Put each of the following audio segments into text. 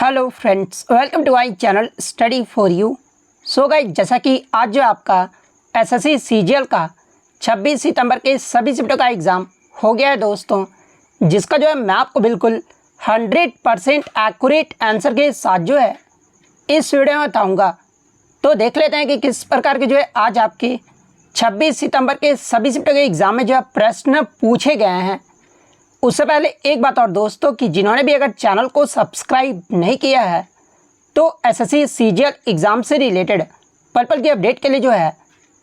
Hello friends, welcome to my channel study for you. So guys, जैसा कि आज जो आपका एसएससी सीजीएल का 26 सितंबर के सभी शिफ्टों का एग्ज़ाम हो गया है दोस्तों, जिसका जो है मैं आपको बिल्कुल 100% एक्यूरेट आंसर के साथ जो है इस वीडियो में बताऊंगा। तो देख लेते हैं कि किस प्रकार के जो है आज आपके 26 सितंबर के सभी शिफ्टों के एग्ज़ाम में जो है प्रश्न पूछे गए हैं। उससे पहले एक बात और दोस्तों कि जिन्होंने भी अगर चैनल को सब्सक्राइब नहीं किया है तो एसएससी सीजीएल एग्ज़ाम से रिलेटेड पल पल की अपडेट के लिए जो है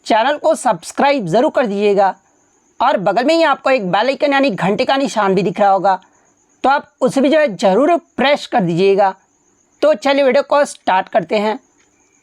चैनल को सब्सक्राइब ज़रूर कर दीजिएगा और बगल में ही आपको एक बेल आइकन यानी घंटे का निशान भी दिख रहा होगा, तो आप उसे भी जो है ज़रूर प्रेस कर दीजिएगा। तो चलिए वीडियो को स्टार्ट करते हैं।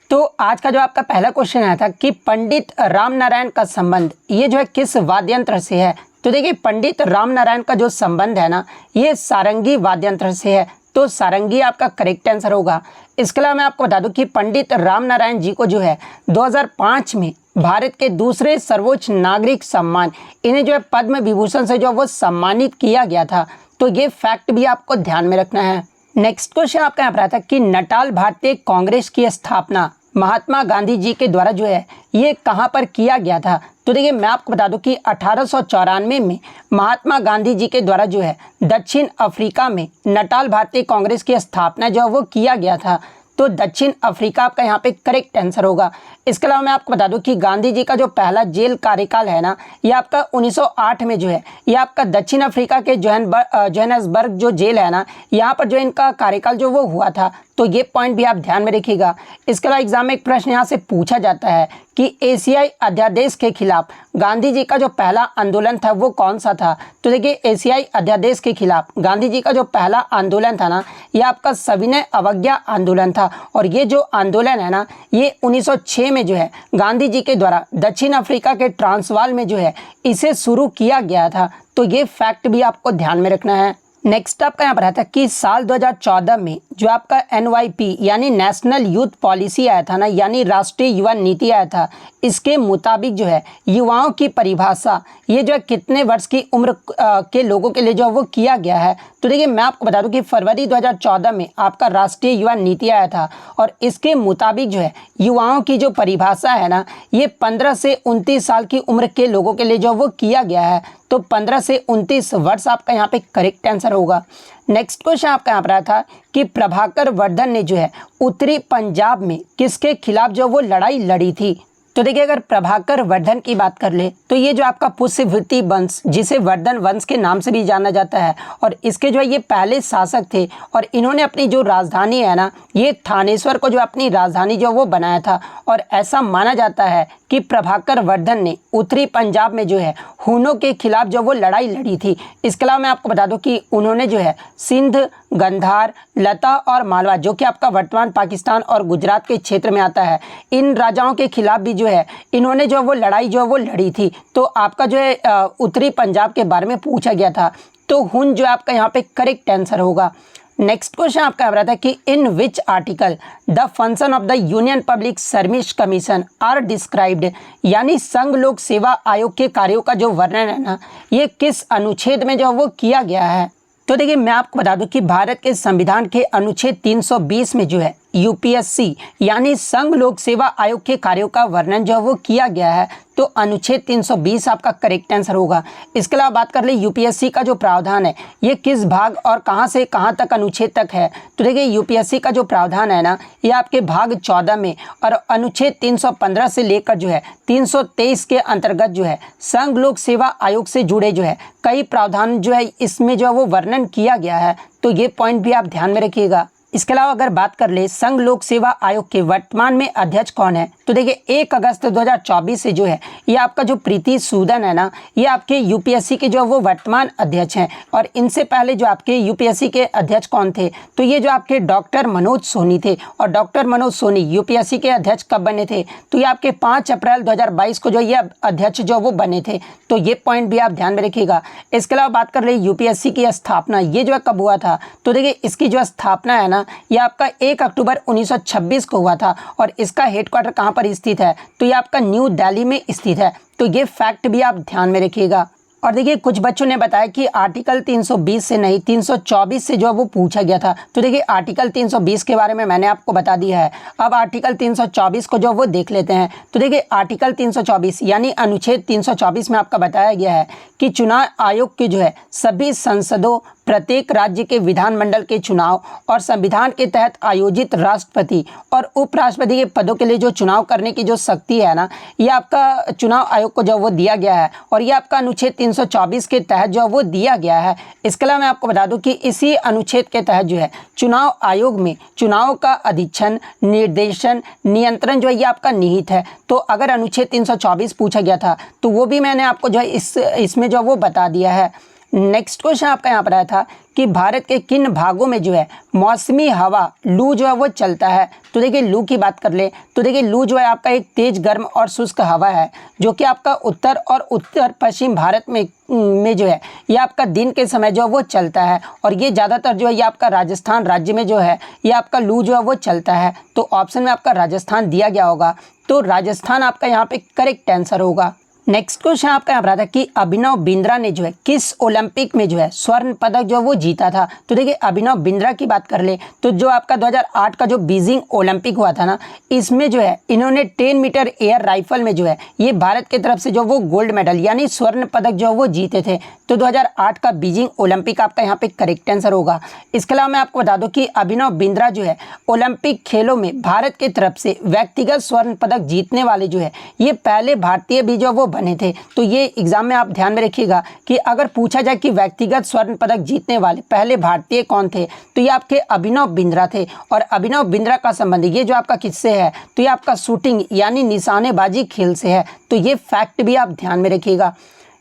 तो आज का जो आपका पहला क्वेश्चन आया था कि पंडित रामनारायण का संबंध ये जो है किस वाद्य यंत्र से है। तो देखिए, पंडित रामनारायण का जो संबंध है ना, ये सारंगी वाद्य यंत्र से है। तो सारंगी आपका करेक्ट आंसर होगा। इसके अलावा मैं आपको बता दूं कि पंडित रामनारायण जी को जो है 2005 में भारत के दूसरे सर्वोच्च नागरिक सम्मान इन्हें जो है पद्म विभूषण से जो वो सम्मानित किया गया था। तो ये फैक्ट भी आपको ध्यान में रखना है। नेक्स्ट क्वेश्चन आपका यहाँ पर आता है कि नटाल भारतीय कांग्रेस की स्थापना महात्मा गांधी जी के द्वारा जो है ये कहाँ पर किया गया था। तो देखिए, मैं आपको बता दूं कि 1894 में महात्मा गांधी जी के द्वारा जो है दक्षिण अफ्रीका में नटाल भारतीय कांग्रेस की स्थापना जो है वो किया गया था। तो दक्षिण अफ्रीका आपका यहाँ पे करेक्ट आंसर होगा। इसके अलावा मैं आपको बता दूं कि गांधी जी का जो पहला जेल कार्यकाल है ना, ये आपका 1908 में जो है ये आपका दक्षिण अफ्रीका के जोहान्सबर्ग जो जेल है ना, यहाँ पर जो इनका कार्यकाल जो वो हुआ था। तो ये पॉइंट भी आप ध्यान में रखिएगा। इसके अलावा एग्जाम में एक प्रश्न यहाँ से पूछा जाता है कि एशियाई अध्यादेश के खिलाफ गांधी जी का जो पहला आंदोलन था वो कौन सा था। तो देखिए, एशियाई अध्यादेश के खिलाफ गांधी जी का जो पहला आंदोलन था ना, ये आपका सविनय अवज्ञा आंदोलन था। और ये जो आंदोलन है ना, ये 1906 में जो है गांधी जी के द्वारा दक्षिण अफ्रीका के ट्रांसवाल में जो है इसे शुरू किया गया था। तो ये फैक्ट भी आपको ध्यान में रखना है। नेक्स्ट आपका यहाँ पर आता है कि साल 2014 में जो आपका NYP यानी नेशनल यूथ पॉलिसी आया था ना, यानी राष्ट्रीय युवा नीति आया था, इसके मुताबिक जो है युवाओं की परिभाषा ये जो है कितने वर्ष की उम्र के लोगों के लिए जो है वो किया गया है। तो देखिए, मैं आपको बता दूं कि फरवरी 2014 में आपका राष्ट्रीय युवा नीति आया था और इसके मुताबिक जो है युवाओं की जो परिभाषा है ना, ये 15 से 29 साल की उम्र के लोगों के लिए जो वो किया गया है। तो 15 से 29 वर्ष आपका यहाँ पे करेक्ट आंसर होगा। नेक्स्ट क्वेश्चन आपका यहाँ पर आया था कि प्रभाकर वर्धन ने जो है उत्तरी पंजाब में किसके खिलाफ जो वो लड़ाई लड़ी थी। तो देखिए, अगर प्रभाकर वर्धन की बात कर ले तो ये जो आपका पुष्यवृत्ति वंश, जिसे वर्धन वंश के नाम से भी जाना जाता है, और इसके जो है ये पहले शासक थे और इन्होंने अपनी जो राजधानी है ना, ये थानेश्वर को जो अपनी राजधानी जो वो बनाया था। और ऐसा माना जाता है कि प्रभाकर वर्धन ने उत्तरी पंजाब में जो है हूनों के खिलाफ जो वो लड़ाई लड़ी थी। इसके अलावा मैं आपको बता दूं कि उन्होंने जो है सिंध, गंधार, लता और मालवा, जो कि आपका वर्तमान पाकिस्तान और गुजरात के क्षेत्र में आता है, इन राजाओं के खिलाफ भी जो है इन्होंने जो वो लड़ाई जो वो लड़ी थी। तो आपका जो है उत्तरी पंजाब के बारे में पूछा गया था। तो हुन जो आपका यहाँ पे करेक्ट आंसर होगा। नेक्स्ट क्वेश्चन आपका आ रहा था कि in which article the function of the union public service commission are described, यानी संघ लोक सेवा आयोग के कार्यों का जो वर्णन है ना, ये किस अनुच्छेद में जो वो किया गया है। तो देखिए, मैं आपको बता दूं कि भारत के संविधान के अनुच्छेद 320 में जो है यूपीएससी यानी संघ लोक सेवा आयोग के कार्यों का वर्णन जो है वो किया गया है। तो अनुच्छेद 320 आपका करेक्ट आंसर होगा। इसके अलावा बात कर ले यूपीएससी का जो प्रावधान है ये किस भाग और कहां से कहां तक अनुच्छेद तक है। तो देखिए, यूपीएससी का जो प्रावधान है ना, ये आपके भाग 14 में और अनुच्छेद 315 से लेकर जो है 323 के अंतर्गत जो है संघ लोक सेवा आयोग से जुड़े जो है कई प्रावधान जो है इसमें जो है वो वर्णन किया गया है। तो ये पॉइंट भी आप ध्यान में रखिएगा। इसके अलावा अगर बात कर ले संघ लोक सेवा आयोग के वर्तमान में अध्यक्ष कौन है, तो देखिए 1 अगस्त 2024 से जो है ये आपका जो प्रीति सूदन है ना, ये आपके यूपीएससी के जो वो वर्तमान अध्यक्ष हैं। और इनसे पहले जो आपके यूपीएससी के अध्यक्ष कौन थे, तो ये जो आपके डॉक्टर मनोज सोनी थे। और डॉक्टर मनोज सोनी यूपीएससी के अध्यक्ष कब बने थे, तो ये आपके 5 अप्रैल 2022 को जो ये अध्यक्ष जो वो बने थे। तो ये पॉइंट भी आप ध्यान में रखिएगा। इसके अलावा बात कर ले यूपीएससी की स्थापना ये जो है कब हुआ था, तो देखिए इसकी जो स्थापना है ना, ये आपका 1 अक्टूबर 1926 को हुआ था। और इसका हेडक्वार्टर कहाँ पर स्थित है, तो ये आपका न्यू दिल्ली में स्थित है। तो ये फैक्ट भी आप ध्यान में रखिएगा। और देखिए कुछ बच्चों ने बताया कि आर्टिकल 320 से नहीं 324 से जो है वो पूछा गया था। तो देखिए आर्टिकल 320 के बारे में मैंने आपको बता दिया है। अब आर्टिकल 324 को जो वो देख लेते हैं। तो देखिए आर्टिकल 324 यानी अनुच्छेद 324 में आपका बताया गया है कि चुनाव आयोग के जो है सभी संसदों, प्रत्येक राज्य के विधानमंडल के चुनाव और संविधान के तहत आयोजित राष्ट्रपति और उपराष्ट्रपति के पदों के लिए जो चुनाव करने की जो शक्ति है ना, ये आपका चुनाव आयोग को जो वो दिया गया है और ये आपका अनुच्छेद 324 के तहत जो वो दिया गया है। इसके अलावा मैं आपको बता दूं कि इसी अनुच्छेद के तहत जो है चुनाव आयोग में चुनाव का अधीक्षण, निर्देशन, नियंत्रण जो है ये आपका निहित है। तो अगर अनुच्छेद 324 पूछा गया था तो वो भी मैंने आपको जो है इसमें जो वो बता दिया है। नेक्स्ट क्वेश्चन आपका यहाँ पर आया था कि भारत के किन भागों में जो है मौसमी हवा लू जो है वो चलता है। तो देखिए लू की बात कर ले तो देखिए लू जो है आपका एक तेज गर्म और शुष्क हवा है जो कि आपका उत्तर और उत्तर पश्चिम भारत में जो है ये आपका दिन के समय जो है वो चलता है और ये ज़्यादातर जो है ये आपका राजस्थान राज्य में जो है ये आपका लू जो है वो चलता है। तो ऑप्शन में आपका राजस्थान दिया गया होगा, तो राजस्थान आपका यहाँ पे करेक्ट आंसर होगा। नेक्स्ट क्वेश्चन आपका यहाँ पर आता है कि अभिनव बिंद्रा ने जो है किस ओलंपिक में जो है स्वर्ण पदक जो है वो जीता था। तो देखिए अभिनव बिंद्रा की बात कर ले तो जो आपका 2008 का जो बीजिंग ओलंपिक हुआ था ना, इसमें जो है इन्होंने 10 मीटर एयर राइफल में जो है ये भारत की तरफ से जो वो गोल्ड मेडल यानी स्वर्ण पदक जो वो जीते थे। तो 2008 का बीजिंग ओलंपिक आपका यहाँ पे करेक्ट आंसर होगा। इसके अलावा मैं आपको बता दूं कि अभिनव बिंद्रा जो है ओलंपिक खेलों में भारत की तरफ से व्यक्तिगत स्वर्ण पदक जीतने वाले जो है ये पहले भारतीय भी जो वो बने थे। तो ये एग्जाम में आप ध्यान में रखिएगा कि अगर पूछा जाए कि व्यक्तिगत स्वर्ण पदक जीतने वाले पहले भारतीय कौन थे तो ये आपके अभिनव बिंद्रा थे। और अभिनव बिंद्रा का संबंध ये जो आपका किससे है तो ये आपका शूटिंग यानी निशानेबाजी खेल से है। तो ये फैक्ट भी आप ध्यान में रखिएगा।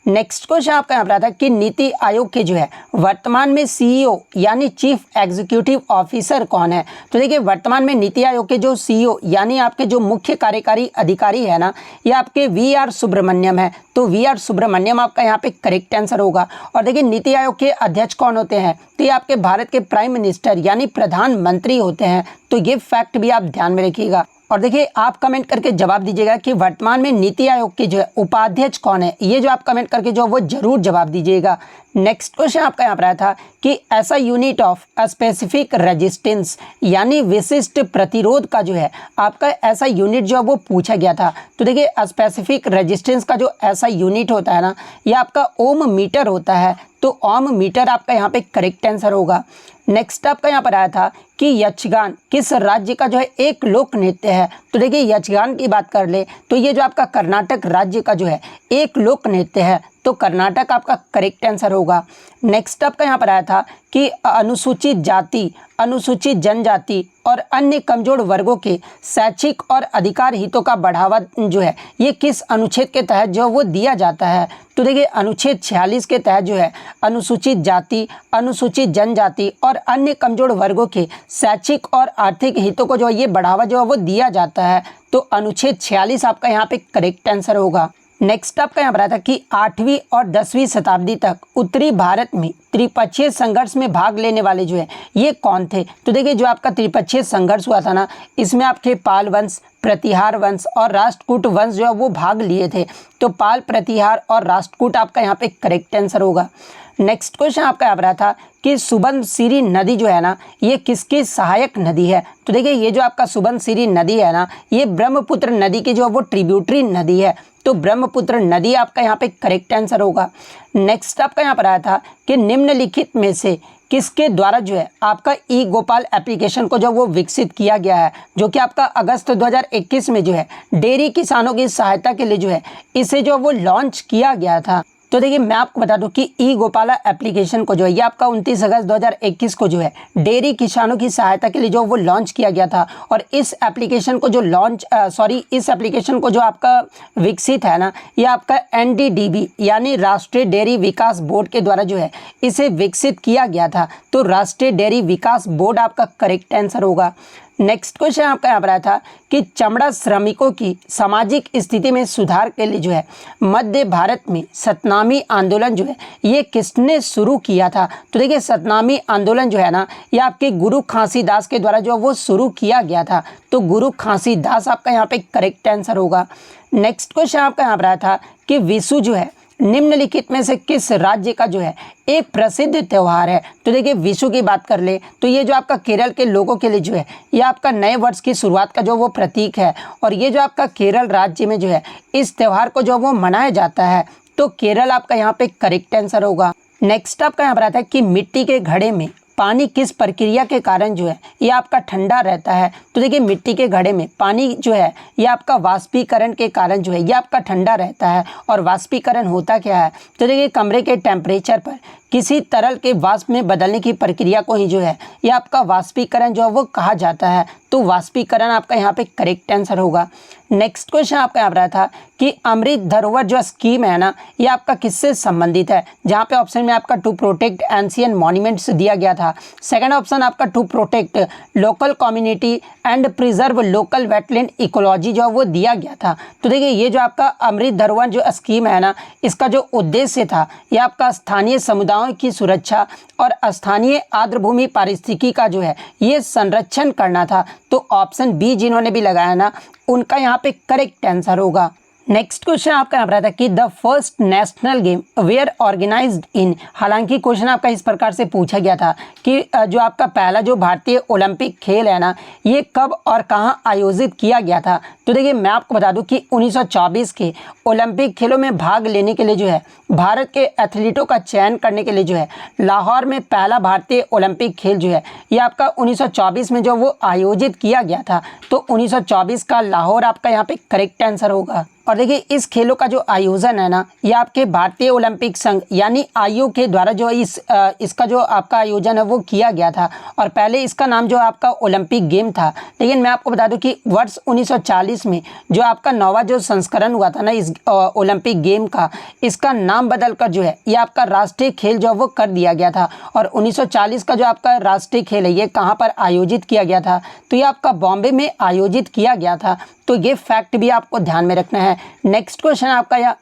नेक्स्ट क्वेश्चन आपका यहाँ पर आता है कि नीति आयोग के जो है वर्तमान में सीईओ यानी चीफ एग्जीक्यूटिव ऑफिसर कौन है। तो देखिए वर्तमान में नीति आयोग के जो सीईओ यानी आपके जो मुख्य कार्यकारी अधिकारी है ना, ये आपके वी.आर. सुब्रमण्यम है। तो वी.आर. सुब्रमण्यम आपका यहाँ पे करेक्ट आंसर होगा। और देखिए नीति आयोग के अध्यक्ष कौन होते हैं तो ये आपके भारत के प्राइम मिनिस्टर यानी प्रधानमंत्री होते हैं। तो ये फैक्ट भी आप ध्यान में रखिएगा। और देखिए आप कमेंट करके जवाब दीजिएगा कि वर्तमान में नीति आयोग के जो है उपाध्यक्ष कौन है। ये जो आप कमेंट करके जो वो जरूर जवाब दीजिएगा। नेक्स्ट क्वेश्चन आपका यहाँ पर आया था कि ऐसा यूनिट ऑफ स्पेसिफिक रेजिस्टेंस यानी विशिष्ट प्रतिरोध का जो है आपका ऐसा यूनिट जो है वो पूछा गया था। तो देखिए स्पेसिफिक रेजिस्टेंस का जो ऐसा यूनिट होता है ना, ये आपका ओम मीटर होता है। तो ओम मीटर आपका यहाँ पे करेक्ट आंसर होगा। नेक्स्ट आपका यहाँ पर आया था कि यक्षगान किस राज्य का जो है एक लोक नृत्य है। तो देखिए यक्षगान की बात कर ले तो ये जो आपका कर्नाटक राज्य का जो है एक लोक नृत्य है। तो कर्नाटक आपका करेक्ट आंसर होगा। नेक्स्ट आपका यहाँ पर आया था कि अनुसूचित जाति, अनुसूचित जनजाति और अन्य कमजोर वर्गों के शैक्षिक और अधिकार हितों का बढ़ावा जो है ये किस अनुच्छेद के तहत जो वो दिया जाता है। तो देखिए अनुच्छेद 46 के तहत जो है अनुसूचित जाति, अनुसूचित जनजाति और अन्य कमजोर वर्गों के शैक्षिक और आर्थिक हितों को जो ये बढ़ावा जो है वो दिया जाता है। तो अनुच्छेद 46 आपका यहाँ पे करेक्ट आंसर होगा। नेक्स्ट आपका यहाँ पर आता है कि 8वीं और 10वीं शताब्दी तक उत्तरी भारत में त्रिपक्षीय संघर्ष में भाग लेने वाले जो है ये कौन थे। तो देखिए जो आपका त्रिपक्षीय संघर्ष हुआ था ना, इसमें आपके पाल वंश, प्रतिहार वंश और राष्ट्रकूट वंश जो है वो भाग लिए थे। तो पाल, प्रतिहार और राष्ट्रकूट आपका यहाँ पे करेक्ट आंसर होगा। नेक्स्ट क्वेश्चन आपका यहाँ पर था कि सुबनसिरी नदी जो है ना ये किसकी सहायक नदी है। तो देखिए ये जो आपका सुबनसिरी नदी है ना, ये ब्रह्मपुत्र नदी की जो वो ट्रिब्यूटरी नदी है। तो ब्रह्मपुत्र नदी आपका यहाँ पे करेक्ट आंसर होगा। नेक्स्ट आपका यहाँ पर आया था कि निम्नलिखित में से किसके द्वारा जो है आपका ई गोपाल एप्लीकेशन को जो वो विकसित किया गया है, जो कि आपका अगस्त 2021 में जो है डेयरी किसानों की सहायता के लिए जो है इसे जो वो लॉन्च किया गया था। तो देखिए मैं आपको बता दूं कि ई गोपाला एप्लीकेशन को जो है ये आपका 29 अगस्त 2021 को जो है डेयरी किसानों की सहायता के लिए जो वो लॉन्च किया गया था। और इस एप्लीकेशन को जो इस एप्लीकेशन को जो आपका विकसित है ना, ये आपका NDDB यानी राष्ट्रीय डेयरी विकास बोर्ड के द्वारा जो है इसे विकसित किया गया था। तो राष्ट्रीय डेयरी विकास बोर्ड आपका करेक्ट आंसर होगा। नेक्स्ट क्वेश्चन आपका यहाँ पर आया था कि चमड़ा श्रमिकों की सामाजिक स्थिति में सुधार के लिए जो है मध्य भारत में सतनामी आंदोलन जो है ये किसने शुरू किया था। तो देखिए सतनामी आंदोलन जो है ना ये आपके गुरु घासीदास के द्वारा जो वो शुरू किया गया था। तो गुरु घासीदास आपका यहाँ पे करेक्ट आंसर होगा। नेक्स्ट क्वेश्चन आपका यहाँ पर आया था कि विशु जो है निम्नलिखित में से किस राज्य का जो है एक प्रसिद्ध त्यौहार है? तो देखिए विशु की बात कर ले तो ये जो आपका केरल के लोगों के लिए जो है ये आपका नए वर्ष की शुरुआत का जो वो प्रतीक है, और ये जो आपका केरल राज्य में जो है इस त्यौहार को जो वो मनाया जाता है, तो केरल आपका यहाँ पे करेक्ट आंसर होगा। नेक्स्ट आपका यहाँ पर आता है कि मिट्टी के घड़े में पानी किस प्रक्रिया के कारण जो है ये आपका ठंडा रहता है? तो देखिए मिट्टी के घड़े में पानी जो है ये आपका वाष्पीकरण के कारण जो है ये आपका ठंडा रहता है। और वाष्पीकरण होता क्या है? तो देखिए कमरे के टेम्परेचर पर किसी तरल के वाष्प में बदलने की प्रक्रिया को ही जो है ये आपका वाष्पीकरण जो है वो कहा जाता है। तो वाष्पीकरण आपका यहाँ पे करेक्ट आंसर होगा। नेक्स्ट क्वेश्चन आपका यहाँ पर था कि अमृत धरोहर जो स्कीम है ना ये आपका किससे संबंधित है? जहाँ पे ऑप्शन में आपका टू प्रोटेक्ट एंशियंट मॉन्यूमेंट्स दिया गया था। सेकंड ऑप्शन आपका to protect local community and preserve local wetland ecology जो वो दिया गया था। तो देखिए ये जो आपका अमृत धरोहर जो स्कीम है ना इसका जो उद्देश्य था ये आपका स्थानीय समुदायों की सुरक्षा और स्थानीय आर्द्रभूमि पारिस्थितिकी का जो है ये संरक्षण करना था। तो ऑप्शन बी जिन्होंने भी लगाया ना उनका यहाँ पे करेक्ट आंसर होगा। नेक्स्ट क्वेश्चन आपका यहाँ पर आता है कि the first national game where organized in, हालांकि क्वेश्चन आपका इस प्रकार से पूछा गया था कि जो आपका पहला जो भारतीय ओलंपिक खेल है ना ये कब और कहाँ आयोजित किया गया था? तो देखिए मैं आपको बता दूं कि 1924 के ओलंपिक खेलों में भाग लेने के लिए जो है भारत के एथलीटों का चयन करने के लिए जो है लाहौर में पहला भारतीय ओलंपिक खेल जो है ये आपका 1924 में जो वो आयोजित किया गया था। तो 1924 का लाहौर आपका यहाँ पे करेक्ट आंसर होगा। और देखिए इस खेलों का जो आयोजन है ना ये आपके भारतीय ओलंपिक संघ यानी आईओ के द्वारा जो इसका जो आपका आयोजन है वो किया गया था। और पहले इसका नाम जो आपका ओलंपिक गेम था, लेकिन मैं आपको बता दूं कि वर्ष 1940 में जो आपका 9वां जो संस्करण हुआ था ना इस ओलंपिक गेम का, इसका नाम बदलकर जो है ये आपका राष्ट्रीय खेल जो वो कर दिया गया था। और 1940 का जो आपका राष्ट्रीय खेल है ये कहाँ पर आयोजित किया गया था? तो ये आपका बॉम्बे में आयोजित किया गया था। तो ये फैक्ट भी आपको ध्यान में रखना है। नेक्स्ट क्वेश्चन आपका यह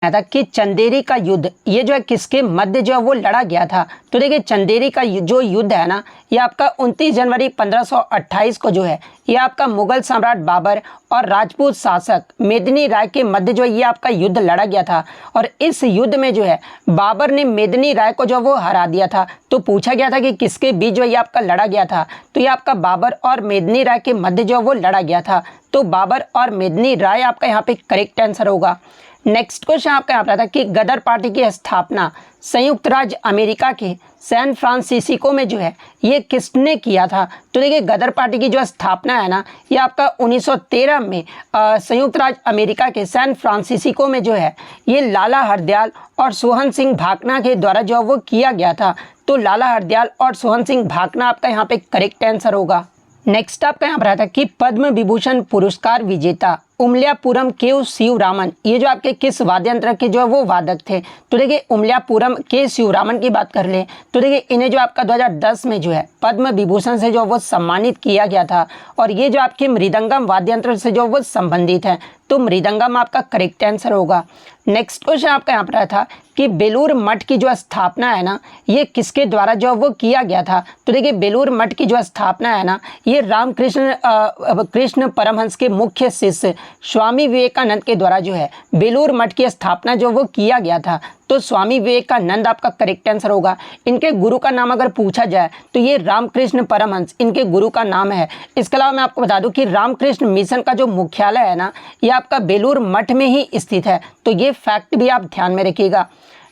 था कि चंदेरी का युद्ध ये जो है किसके मध्य जो है वो लड़ा गया था? तो देखिए चंदेरी का जो युद्ध है ना ये आपका 29 जनवरी 1528 को जो है ये आपका मुगल सम्राट बाबर और राजपूत शासक मेदिनी राय के मध्य जो है ये आपका युद्ध लड़ा गया था। और इस युद्ध में जो है बाबर ने मेदिनी राय को जो वो हरा दिया था। तो पूछा गया था कि किसके बीच जो ये आपका लड़ा गया था? तो ये आपका बाबर और मेदिनी राय के मध्य जो वो लड़ा गया था। तो बाबर और मेदिनी राय आपका यहाँ पे करेक्ट आंसर होगा। नेक्स्ट क्वेश्चन आपका यहाँ पर था कि गदर पार्टी की स्थापना संयुक्त राज्य अमेरिका के सैन फ्रांसिस्को में जो है ये किसने किया था? तो देखिए गदर पार्टी की जो स्थापना है ना ये आपका 1913 में संयुक्त राज्य अमेरिका के सैन फ्रांसिस्को में जो है ये लाला हरदयाल और सोहन सिंह भाकना के द्वारा जो वो किया गया था। तो लाला हरदयाल और सोहन सिंह भाकना आपका यहाँ पे करेक्ट आंसर होगा। नेक्स्ट आपका यहाँ पर आता है कि पद्म विभूषण पुरस्कार विजेता उमल्यापुरम के शिवरामन ये जो आपके किस वाद्य यंत्र के जो है वो वादक थे? तो देखिए उमल्यापुरम के शिवरामन की बात कर ले तो देखिए इन्हें जो आपका 2010 में जो है पद्म विभूषण से जो वो सम्मानित किया गया था। और ये जो आपके मृदंगम वाद्य यंत्र से जो वो संबंधित है। तो मृदंगम आपका करेक्ट आंसर होगा। नेक्स्ट क्वेश्चन आपका यहाँ पर था कि बेलूर मठ की जो स्थापना है ना ये किसके द्वारा जो वो किया गया था? तो देखिए बेलूर मठ की जो स्थापना है ना ये कृष्ण परमहंस के मुख्य शिष्य स्वामी विवेकानंद के द्वारा जो है बेलूर मठ की स्थापना जो वो किया गया था। तो स्वामी विवेकानंद आपका करेक्ट आंसर होगा। इनके गुरु का नाम अगर पूछा जाए तो ये रामकृष्ण परमहंस इनके गुरु का नाम है। इसके अलावा मैं आपको बता दूं कि रामकृष्ण मिशन का जो मुख्यालय है ना ये आपका बेलूर मठ में ही स्थित है। तो ये फैक्ट भी आप ध्यान में रखिएगा।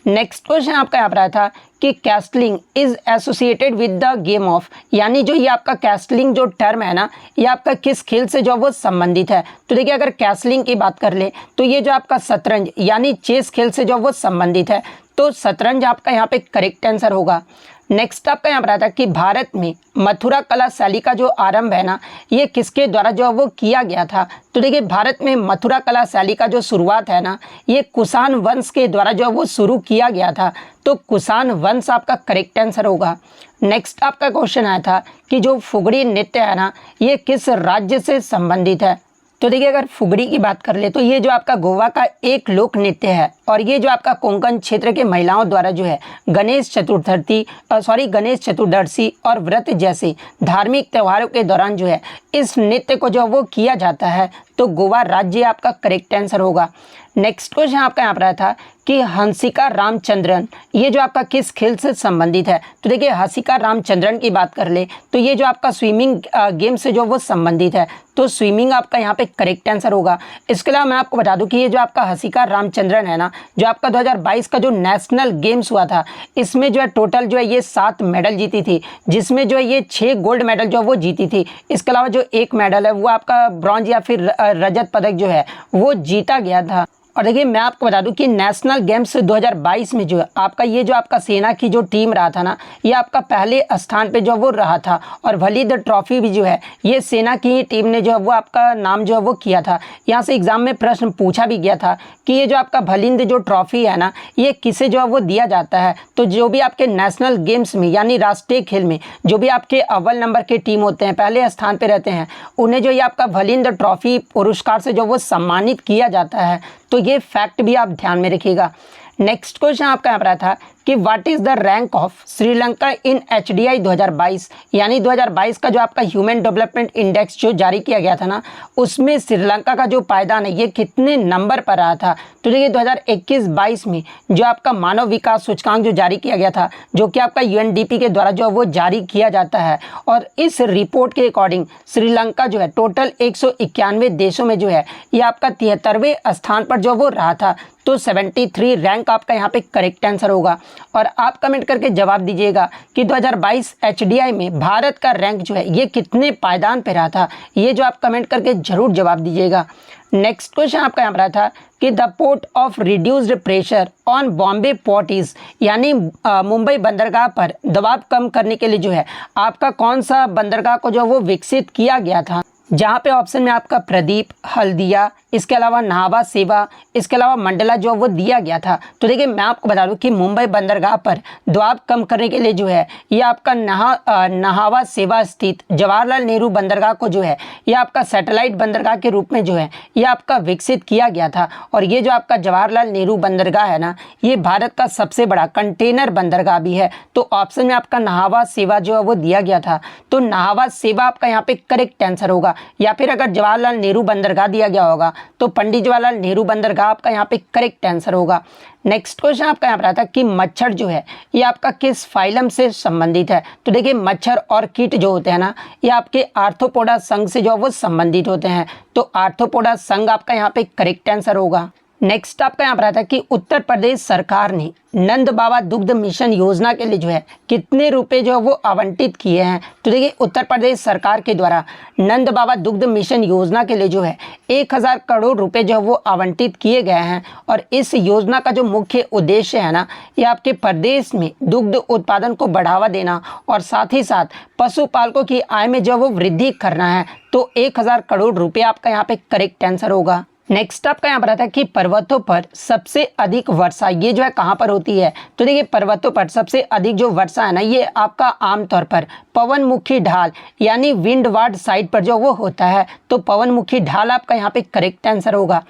नेक्स्ट क्वेश्चन आपका यहाँ पर आया था कि castling is associated with the game of, यानी जो ये आपका कैस्टलिंग जो टर्म है ना ये आपका किस खेल से जो वो संबंधित है? तो देखिए अगर कैस्टलिंग की बात कर ले तो ये जो आपका शतरंज यानी चेस खेल से जो वो संबंधित है। तो शतरंज आपका यहाँ पे करेक्ट आंसर होगा। नेक्स्ट आपका यहाँ पर आता है कि भारत में मथुरा कला शैली का जो आरंभ है ना ये किसके द्वारा जो वो किया गया था? तो देखिए भारत में मथुरा कला शैली का जो शुरुआत है ना ये कुषाण वंश के द्वारा जो वो शुरू किया गया था। तो कुषाण वंश आपका करेक्ट आंसर होगा। नेक्स्ट आपका क्वेश्चन आया था कि जो फुगड़ी नृत्य है ना ये किस राज्य से संबंधित है? तो देखिए अगर फुगड़ी की बात कर ले तो ये जो आपका गोवा का एक लोक नृत्य है। और ये जो आपका कोंकण क्षेत्र के महिलाओं द्वारा जो है गणेश चतुर्दशी और व्रत जैसे धार्मिक त्योहारों के दौरान जो है इस नृत्य को जो वो किया जाता है। तो गोवा राज्य आपका करेक्ट आंसर होगा। नेक्स्ट क्वेश्चन आपका यहाँ पर आया था कि हंसिका रामचंद्रन ये जो आपका किस खेल से संबंधित है। तो देखिए हंसिका रामचंद्रन की बात कर ले तो ये जो आपका स्विमिंग गेम से जो वो संबंधित है, तो स्विमिंग आपका यहाँ पे करेक्ट आंसर होगा। इसके अलावा मैं आपको बता दूं कि ये जो आपका हंसिका रामचंद्रन है ना, जो आपका 2022 का जो नेशनल गेम्स हुआ था, इसमें जो है टोटल जो है ये 7 मेडल जीती थी, जिसमें जो है ये 6 गोल्ड मेडल जो वो जीती थी। इसके अलावा जो 1 मेडल है वो आपका ब्रॉन्ज या फिर रजत पदक जो है वो जीता गया था। और देखिए मैं आपको बता दूं कि नेशनल गेम्स 2022 में जो है आपका ये जो आपका सेना की जो टीम रहा था ना, ये आपका पहले स्थान पे जो वो रहा था। और वलीद ट्रॉफी भी जो है ये सेना की टीम ने जो है वो आपका नाम जो है वो किया था। यहाँ से एग्जाम में प्रश्न पूछा भी गया था कि ये जो आपका भलिंद जो ट्रॉफी है ना, ये किसे जो है वो दिया जाता है। तो जो भी आपके नेशनल गेम्स में यानी राष्ट्रीय खेल में जो भी आपके अव्वल नंबर के टीम होते हैं, पहले स्थान पर रहते हैं, उन्हें जो ये आपका भलिंद ट्रॉफी पुरस्कार से जो वो सम्मानित किया जाता है। तो ये फैक्ट भी आप ध्यान में रखिएगा। नेक्स्ट क्वेश्चन आपका यहाँ पर आया था कि what is the rank of Sri Lanka in HDI 2022, यानी 2022 का जो आपका ह्यूमन डेवलपमेंट इंडेक्स जो जारी किया गया था ना, उसमें श्रीलंका का जो पायदान है ये कितने नंबर पर रहा था। तो देखिए 2021-22 में जो आपका मानव विकास सूचकांक जो जारी किया गया था, जो कि आपका UNDP के द्वारा जो वो जारी किया जाता है, और इस रिपोर्ट के अकॉर्डिंग श्रीलंका जो है टोटल 191 देशों में जो है ये आपका 73वें स्थान पर जो वो रहा था। तो 73 रैंक आपका यहाँ पे करेक्ट आंसर होगा। और आप कमेंट करके जवाब दीजिएगा कि 2022 HDI में भारत का रैंक जो है ये कितने पायदान पे रहा था, ये जो आप कमेंट करके ज़रूर जवाब दीजिएगा। नेक्स्ट क्वेश्चन आपका यहाँ पर रहा था कि the port of reduced pressure on Bombay port is, यानी मुंबई बंदरगाह पर दबाव कम करने के लिए जो है आपका कौन सा बंदरगाह को जो वो विकसित किया गया था। जहाँ पे ऑप्शन में आपका प्रदीप, हल्दिया, इसके अलावा नाहवा सेवा, इसके अलावा मंडला जो वो दिया गया था। तो देखिए मैं आपको बता दूं कि मुंबई बंदरगाह पर दबाव कम करने के लिए जो है ये आपका नाहवा सेवा स्थित जवाहरलाल नेहरू बंदरगाह को जो है ये आपका सैटेलाइट बंदरगाह के रूप में जो है ये आपका विकसित किया गया था। और ये जो आपका जवाहरलाल नेहरू बंदरगाह है ना, ये भारत का सबसे बड़ा कंटेनर बंदरगाह भी है। तो ऑप्शन में आपका नाहवा सेवा जो है वो दिया गया था, तो नाहवा सेवा आपका यहाँ पे करेक्ट आंसर होगा। या फिर अगर जवाहरलाल नेहरू बंदरगाह दिया गया होगा तो पंडित जवाहरलाल नेहरू बंदरगाह आपका यहाँ पे करेक्ट आंसर होगा। नेक्स्ट क्वेश्चन आपका यहाँ पर आता है कि मच्छर जो है ये आपका किस फाइलम से संबंधित है। तो देखिए मच्छर और कीट जो होते हैं ना, ये आपके आर्थ्रोपोडा संघ से जो वो संबंधित होते हैं। तो आर्थ्रोपोडा संघ आपका यहाँ पे करेक्ट आंसर होगा। नेक्स्ट आपका यहाँ पर आता है कि उत्तर प्रदेश सरकार ने नंद बाबा दुग्ध मिशन योजना के लिए जो है कितने रुपए जो है वो आवंटित किए हैं। तो देखिए उत्तर प्रदेश सरकार के द्वारा नंद बाबा दुग्ध मिशन योजना के लिए जो है 1000 करोड़ रुपए जो है वो आवंटित किए गए हैं। और इस योजना का जो मुख्य उद्देश्य है ना, ये आपके प्रदेश में दुग्ध उत्पादन को बढ़ावा देना और साथ ही साथ पशुपालकों की आय में जो वो वृद्धि करना है। तो 1000 करोड़ रुपये आपका यहाँ पे करेक्ट आंसर होगा। नेक्स्ट आपका यहाँ पर आता है कि पर्वतों पर सबसे अधिक वर्षा ये जो है कहाँ पर होती है। तो देखिए पर्वतों पर सबसे अधिक जो वर्षा है ना, ये आपका आमतौर पर पवनमुखी ढाल यानी विंडवार्ड साइड पर जो वो होता है। तो पवनमुखी ढाल आपका यहाँ पे करेक्ट आंसर होगा।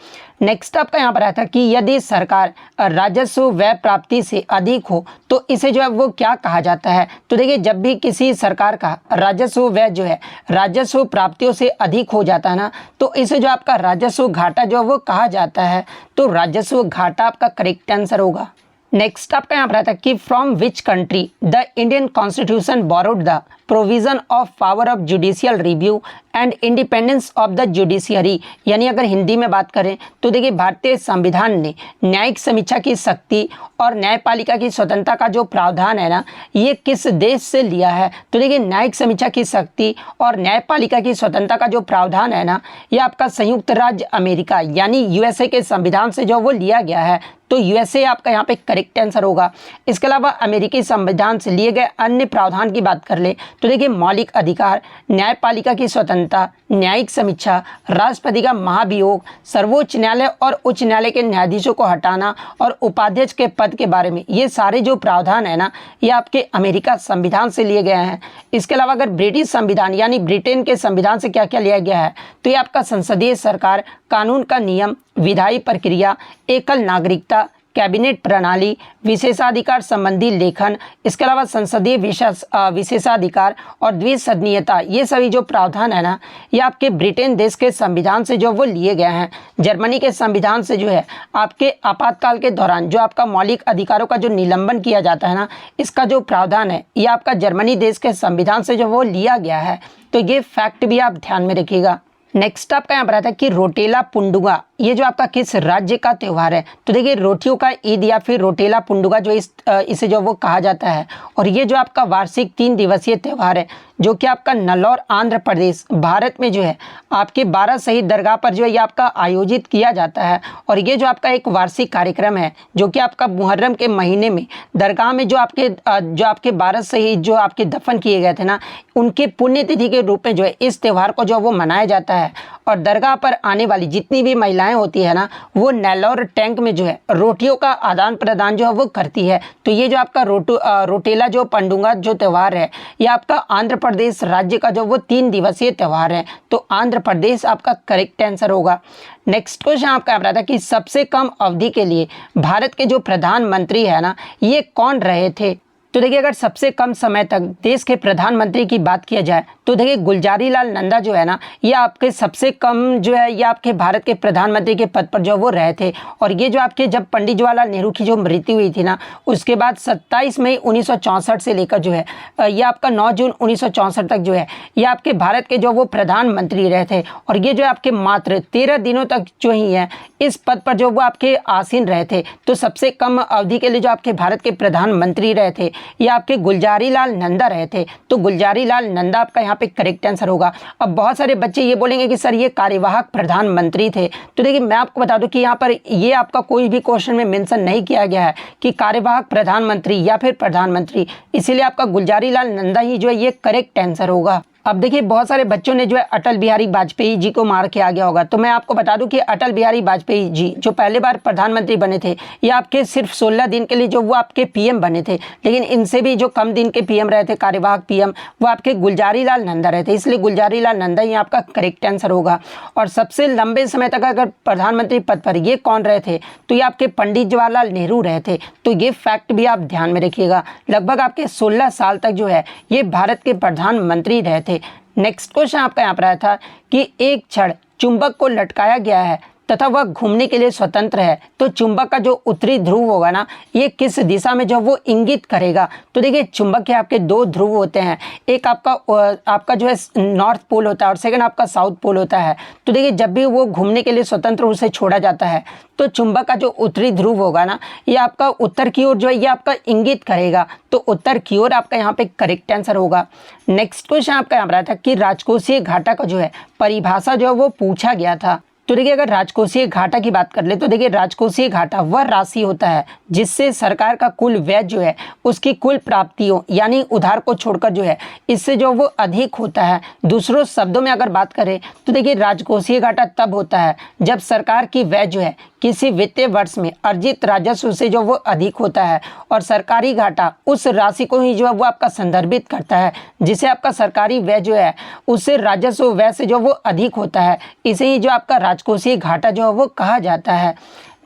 नेक्स्ट आपका यहाँ पर आता है कि यदि सरकार राजस्व व्यय प्राप्ति से अधिक हो तो इसे जो है वो क्या कहा जाता है। तो देखिए जब भी किसी सरकार का राजस्व व्यय जो है राजस्व प्राप्तियों से अधिक हो जाता है ना, तो इसे जो आपका राजस्व घाटा जो वो कहा जाता है। तो राजस्व घाटा आपका करेक्ट आंसर होगा। नेक्स्ट आपका यहाँ पर आता है कि from which country the Indian constitution borrowed the provision of power of judicial review and independence of the judiciary, यानी अगर हिंदी में बात करें तो देखिए भारतीय संविधान ने न्यायिक समीक्षा की शक्ति और न्यायपालिका की स्वतंत्रता का जो प्रावधान है ना, ये किस देश से लिया है। तो देखिए न्यायिक समीक्षा की शक्ति और न्यायपालिका की स्वतंत्रता का जो प्रावधान है ना, ये आपका संयुक्त राज्य अमेरिका यानी USA के संविधान से जो वो लिया गया है। तो USA आपका यहाँ पे करेक्ट आंसर होगा। इसके अलावा अमेरिकी संविधान से लिए गए अन्य प्रावधान की बात कर ले तो देखिए मौलिक अधिकार, न्यायपालिका की स्वतंत्रता, न्यायिक समीक्षा, राष्ट्रपति का महाभियोग, सर्वोच्च न्यायालय और उच्च न्यायालय के न्यायाधीशों को हटाना और उपाध्यक्ष के पद के बारे में, ये सारे जो प्रावधान है ना, ये आपके अमेरिका संविधान से लिए गए हैं। इसके अलावा अगर ब्रिटिश संविधान यानी ब्रिटेन के संविधान से क्या क्या लिया गया है, तो ये आपका संसदीय सरकार, कानून का नियम, विधायी प्रक्रिया, एकल नागरिकता, कैबिनेट प्रणाली, विशेषाधिकार संबंधी लेखन, इसके अलावा संसदीय विशेषाधिकार और द्विसदनीयता, ये सभी जो प्रावधान है ना, ये आपके ब्रिटेन देश के संविधान से जो वो लिए गए हैं। जर्मनी के संविधान से जो है आपके आपातकाल के दौरान जो आपका मौलिक अधिकारों का जो निलंबन किया जाता है ना, इसका जो प्रावधान है ये आपका जर्मनी देश के संविधान से जो वो लिया गया है। तो ये फैक्ट भी आप ध्यान में रखिएगा। नेक्स्ट आपका यहाँ पर आता है कि रोटेला पुंडुगा, ये जो आपका किस राज्य का त्यौहार है? तो देखिए रोटियों का ईद या फिर रोटेला पुंडुगा जो इसे जो वो कहा जाता है, और ये जो आपका वार्षिक 3 दिवसीय त्यौहार है जो कि आपका नल्लौर आंध्र प्रदेश भारत में जो है आपके 12 शहीद दरगाह पर जो है ये आपका आयोजित किया जाता है। और ये जो आपका एक वार्षिक कार्यक्रम है जो कि आपका मुहर्रम के महीने में दरगाह में जो आपके 12 शहीद जो आपके दफन किए गए थे ना, उनके पुण्यतिथि के रूप में जो है इस त्यौहार को जो वो मनाया जाता है। और दरगाह पर आने वाली जितनी भी महिलाएं होती है ना, वो नेल्लौर टैंक में जो है रोटियों का आदान प्रदान जो है वो करती है। तो ये जो आपका रोटेला जो पंडुगा जो त्यौहार है ये आपका आंध्र प्रदेश राज्य का जो वो 3 दिवसीय त्यौहार है। तो आंध्र प्रदेश आपका करेक्ट आंसर होगा। नेक्स्ट क्वेश्चन आपका आता है कि सबसे कम अवधि के लिए भारत के जो प्रधानमंत्री है ना, ये कौन रहे थे? तो देखिए अगर सबसे कम समय तक देश के प्रधानमंत्री की बात किया जाए तो देखिए गुलजारी लाल नंदा जो है ना, ये आपके सबसे कम जो है ये आपके भारत के प्रधानमंत्री के पद पर जो वो रहे थे। और ये जो आपके जब पंडित जवाहरलाल नेहरू की जो मृत्यु हुई थी ना, उसके बाद 27 मई 1964 से लेकर जो है ये आपका 9 जून 1964 तक जो है ये आपके भारत के जो वो प्रधानमंत्री रहे थे। और ये जो आपके मात्र 13 दिनों तक जो ही है इस पद पर जो वो आपके आसीन रहे थे। तो सबसे कम अवधि के लिए जो आपके भारत के प्रधानमंत्री रहे थे ये आपके गुलजारी लाल नंदा रहे थे। तो गुलजारी लाल नंदा आपका यहाँ पे करेक्ट आंसर होगा। अब बहुत सारे बच्चे ये बोलेंगे कि सर ये कार्यवाहक प्रधानमंत्री थे। तो देखिए मैं आपको बता दूं कि यहाँ पर ये आपका कोई भी क्वेश्चन में मेंशन नहीं किया गया है कि कार्यवाहक प्रधानमंत्री या फिर प्रधानमंत्री, इसीलिए आपका गुलजारी लाल नंदा ही जो है ये करेक्ट आंसर होगा। अब देखिए बहुत सारे बच्चों ने जो है अटल बिहारी वाजपेयी जी को मार के आ गया होगा। तो मैं आपको बता दूं कि अटल बिहारी वाजपेयी जी जो पहले बार प्रधानमंत्री बने थे ये आपके सिर्फ 16 दिन के लिए जो वो आपके पीएम बने थे, लेकिन इनसे भी जो कम दिन के पीएम रहे थे कार्यवाहक पीएम, वो आपके गुलजारी लाल नंदा रहे थे। इसलिए गुलजारी लाल नंदा ही आपका करेक्ट आंसर होगा। और सबसे लंबे समय तक अगर प्रधानमंत्री पद पर ये कौन रहे थे तो ये आपके पंडित जवाहरलाल नेहरू रहे थे। तो ये फैक्ट भी आप ध्यान में रखिएगा। लगभग आपके 16 साल तक जो है ये भारत के प्रधानमंत्री रहे थे। नेक्स्ट क्वेश्चन आपका यहाँ पर आया था कि एक क्षण चुंबक को लटकाया गया है तथा वह घूमने के लिए स्वतंत्र है, तो चुंबक का जो उत्तरी ध्रुव होगा ना, ये किस दिशा में जो वो इंगित करेगा? तो देखिए चुंबक के आपके 2 ध्रुव होते हैं, एक आपका जो है नॉर्थ पोल होता है और सेकंड आपका साउथ पोल होता है। तो देखिए जब भी वो घूमने के लिए स्वतंत्र रूप से छोड़ा जाता है तो चुंबक का जो उत्तरी ध्रुव होगा ना, ये आपका उत्तर की ओर जो है ये आपका इंगित करेगा। तो उत्तर की ओर आपका यहाँ पे करेक्ट आंसर होगा। नेक्स्ट क्वेश्चन आपका यहाँ पर था कि राजकोषीय घाटा का जो है परिभाषा जो है वो पूछा गया था। तो देखिए अगर राजकोषीय घाटा की बात कर ले तो देखिए राजकोषीय घाटा वह राशि होता है जिससे सरकार का कुल व्यय जो है उसकी कुल प्राप्तियों यानी उधार को छोड़कर जो है इससे जो वो अधिक होता है। दूसरों शब्दों में अगर बात करें तो देखिए राजकोषीय घाटा तब होता है जब सरकार की व्यय जो है किसी वित्तीय वर्ष में अर्जित राजस्व से जो वो अधिक होता है, और सरकारी घाटा उस राशि को ही जो है वो आपका संदर्भित करता है जिसे आपका सरकारी व्यय जो है उससे राजस्व व्यय से जो वो अधिक होता है। इसे ही जो आपका राजकोषीय घाटा जो है वो कहा जाता है।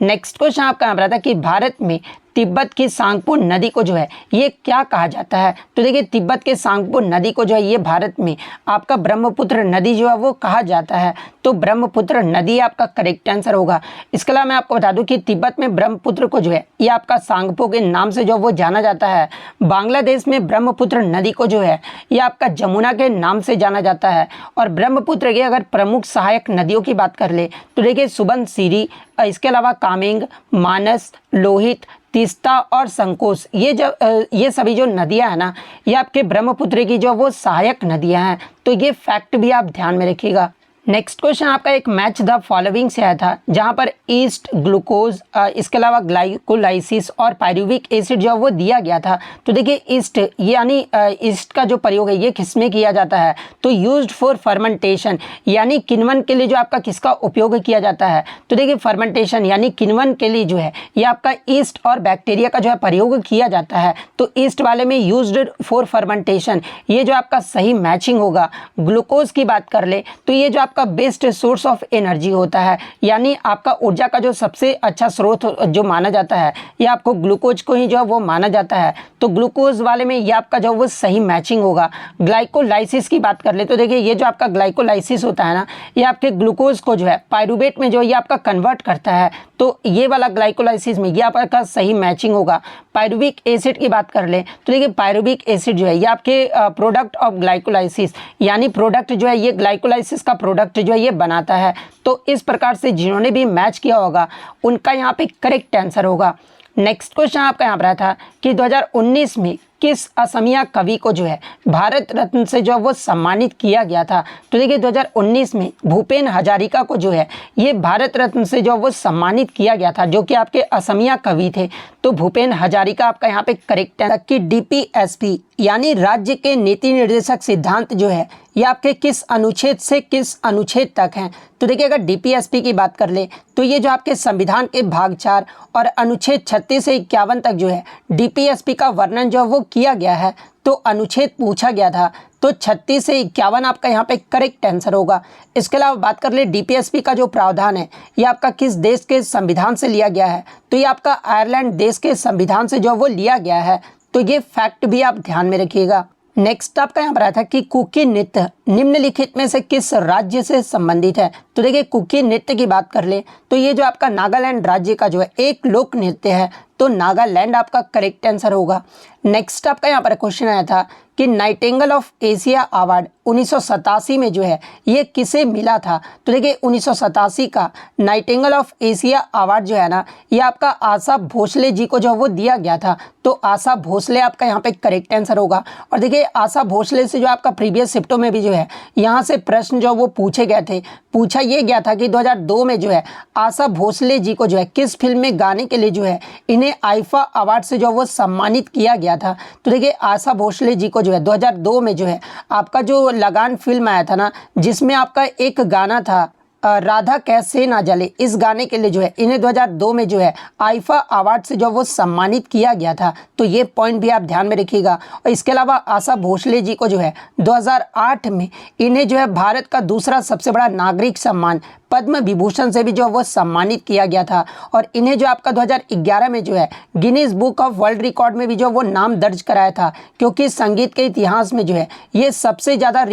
नेक्स्ट क्वेश्चन आपका यहाँ पर था कि भारत में तिब्बत की सांगपो नदी को जो है ये क्या कहा जाता है? तो देखिए तिब्बत के सांगपो नदी को जो है ये भारत में आपका ब्रह्मपुत्र नदी जो है वो कहा जाता है। तो ब्रह्मपुत्र नदी आपका करेक्ट आंसर होगा। इसके अलावा मैं आपको बता दूं कि तिब्बत में ब्रह्मपुत्र को जो है ये आपका सांगपो के नाम से जो वो जाना जाता है। बांग्लादेश में ब्रह्मपुत्र नदी को जो है ये आपका जमुना के नाम से जाना जाता है। और ब्रह्मपुत्र की अगर प्रमुख सहायक नदियों की बात कर ले तो देखिए सुबनसिरी, इसके अलावा कामेंग, मानस, लोहित, तीस्ता और संकोच, ये सभी जो नदियां हैं ना ये आपके ब्रह्मपुत्र की जो वो सहायक नदियां हैं। तो ये फैक्ट भी आप ध्यान में रखिएगा। नेक्स्ट क्वेश्चन आपका एक मैच द फॉलोइंग से आया था जहां पर ईस्ट, ग्लूकोज, इसके अलावा ग्लाइकोलाइसिस और पायरुविक एसिड जो वो दिया गया था। तो देखिए ईस्ट यानी ईस्ट का जो प्रयोग है ये किसमें किया जाता है? तो यूज्ड फॉर फर्मेंटेशन यानी किण्वन के लिए जो आपका किसका उपयोग किया जाता है? तो देखिए फर्मेंटेशन यानी किण्वन के लिए जो है ये आपका ईस्ट और बैक्टीरिया का जो है प्रयोग किया जाता है। तो ईस्ट वाले में यूज्ड फॉर फर्मेंटेशन ये जो आपका सही मैचिंग होगा। ग्लूकोज की बात कर ले तो ये जो आपका आपका बेस्ट सोर्स ऑफ एनर्जी होता है, यानी आपका ऊर्जा का जो सबसे अच्छा स्रोत जो माना जाता है ये आपको ग्लूकोज को ही जो है वो माना जाता है। तो ग्लूकोज वाले में ये आपका जो वो सही मैचिंग होगा। ग्लाइकोलाइसिस की बात कर ले तो देखिए ये जो आपका ग्लाइकोलाइसिस होता है ना, ये आपके ग्लूकोज को जो है पायरूवेट में जो ये आपका कन्वर्ट करता है। तो ये वाला ग्लाइकोलाइसिस में ये आपका सही मैचिंग होगा। पायरुविक एसिड की बात कर ले तो देखिए पायरुविक एसिड जो है ये आपके प्रोडक्ट ऑफ ग्लाइकोलाइसिस, यानी प्रोडक्ट जो है ये ग्लाइकोलाइसिस का प्रोडक्ट जो है ये बनाता है। तो इस प्रकार से जिन्होंने भी मैच किया होगा उनका यहाँ पे करेक्ट आंसर होगा। नेक्स्ट क्वेश्चन आपका यहाँ पर आया था कि 2019 में किस असमिया कवि को जो है भारत रत्न से जो वो सम्मानित किया गया था। तो देखिए 2019 में भूपेन हजारिका को जो है ये भारत रत्न से जो वो सम्मानित किया गया था, जो कि आपके असमिया कवि थे। तो भूपेन हजारिका आपका यहाँ पे करेक्ट है कि डीपीएसपी यानी राज्य के नीति निर्देशक सिद्धांत जो है ये आपके किस अनुच्छेद से किस अनुच्छेद तक हैं। तो देखिए अगर डीपीएसपी की बात कर ले तो ये जो आपके संविधान के भाग 4 और अनुच्छेद 36 से 51 तक जो है डीपीएसपी का वर्णन जो वो किया गया है। तो अनुच्छेद पूछा गया था तो 36 से 51 आपका यहाँ पे करेक्ट आंसर होगा। इसके अलावा बात कर ले डीपीएसपी का जो प्रावधान है ये आपका किस देश के संविधान से लिया गया है। तो ये आपका आयरलैंड देश के संविधान से जो वो लिया गया है। तो ये फैक्ट भी आप ध्यान में रखिएगा। नेक्स्ट आपका यहाँ पर आया था कि कुकी नृत्य निम्नलिखित में से किस राज्य से संबंधित है। तो देखिए कुकी नृत्य की बात कर ले तो ये जो आपका नागालैंड राज्य का जो है एक लोक नृत्य है। तो नागालैंड आपका करेक्ट आंसर होगा। नेक्स्ट आपका यहाँ पर क्वेश्चन आया था कि नाइटिंगेल ऑफ एशिया अवार्ड 1987 में जो है ये किसे मिला था। तो देखिए 1987 का नाइटिंगेल ऑफ एशिया अवार्ड जो है ना ये आपका आशा भोसले जी को जो वो दिया गया था। तो आशा भोसले आपका यहाँ पे करेक्ट आंसर होगा। और देखिए आशा भोसले से जो आपका प्रीवियस शिफ्टों में भी जो है यहाँ से प्रश्न जो वो पूछे गए थे, पूछा ये गया था कि 2002 में जो है आशा भोसले जी को जो है किस फिल्म में गाने के लिए जो है इन्हें आईफा अवार्ड से जो वो सम्मानित किया गया था। तो देखिए आशा भोसले जी को जो है 2002 में जो है आपका जो लगान फिल्म आया था ना, जिसमें आपका एक गाना था राधा कैसे ना जले, इस गाने के लिए जो है इन्हें 2002 में जो है आईफा अवार्ड से जो वो सम्मानित किया गया था। तो ये पॉइंट भी आप ध्यान में रखिएगा। और इसके अलावा आशा भोसले जी को जो है 2008 में इन्हें जो है भारत का दूसरा सबसे बड़ा नागरिक सम्मान पद्म विभूषण से भी जो वो सम्मानित किया गया था। और इन्हें जो आपका 2011 में जो है Guinness book of world record में भी जो वो नाम दर्ज कराया था, क्योंकि संगीत के इतिहास में जो है ये सबसे ज़्यादा